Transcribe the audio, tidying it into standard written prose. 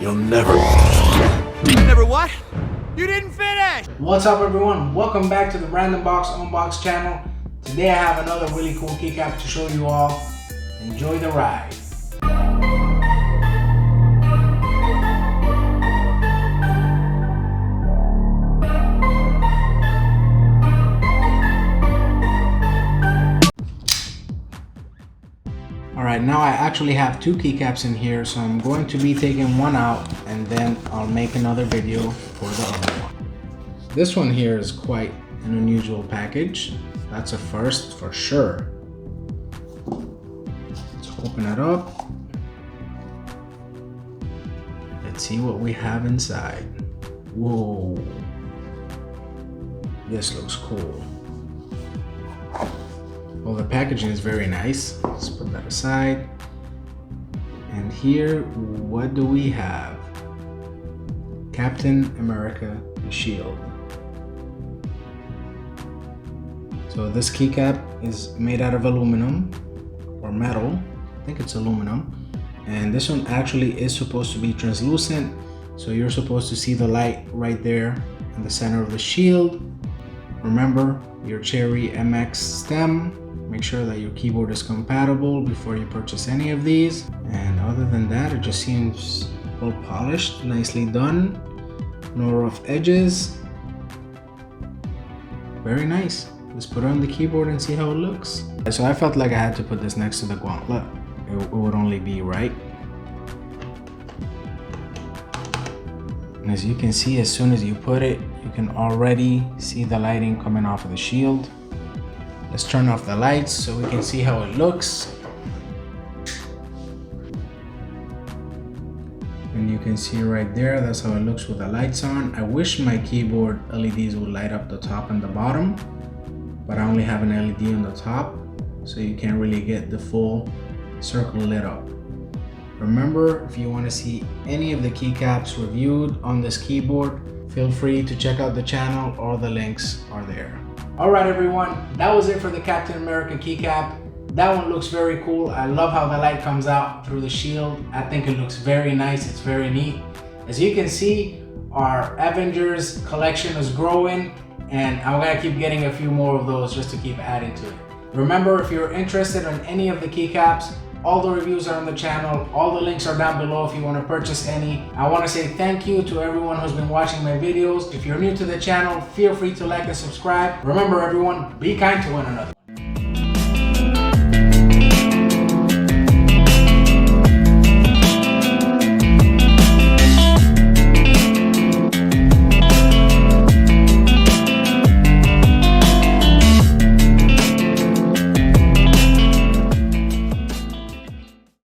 You'll never... Never what? You didn't finish! What's up everyone? Welcome back to the Random Box Unbox channel. Today I have another really cool keycap to show you all. Enjoy the ride. Alright, now I actually have two keycaps in here, so I'm going to be taking one out and then I'll make another video for the other one. This one here is quite an unusual package. That's a first for sure. Let's open it up. Let's see what we have inside. Whoa. This looks cool. Well, the packaging is very nice. Let's put that aside. And here, what do we have? Captain America, the Shield. So this keycap is made out of aluminum or metal. I think it's aluminum. And this one actually is supposed to be translucent. So you're supposed to see the light right there in the center of the shield. Remember your Cherry MX stem. Make sure that your keyboard is compatible before you purchase any of these. And other than that, it just seems well polished, nicely done. No rough edges. Very nice. Let's put it on the keyboard and see how it looks. So I felt like I had to put this next to the gauntlet. It would only be right. And as you can see, as soon as you put it, you can already see the lighting coming off of the shield. Let's turn off the lights so we can see how it looks. And you can see right there, that's how it looks with the lights on. I wish my keyboard LEDs would light up the top and the bottom, but I only have an LED on the top, so you can't really get the full circle lit up. Remember, if you want to see any of the keycaps reviewed on this keyboard, feel free to check out the channel. All the links are there. Alright everyone, that was it for the Captain America keycap. That one looks very cool. I love how the light comes out through the shield. I think it looks very nice. It's very neat. As you can see, our Avengers collection is growing, and I'm gonna keep getting a few more of those just to keep adding to it. Remember, if you're interested in any of the keycaps, all the reviews are on the channel. All the links are down below if you want to purchase any. I want to say thank you to everyone who's been watching my videos. If you're new to the channel, feel free to like and subscribe. Remember everyone, be kind to one another.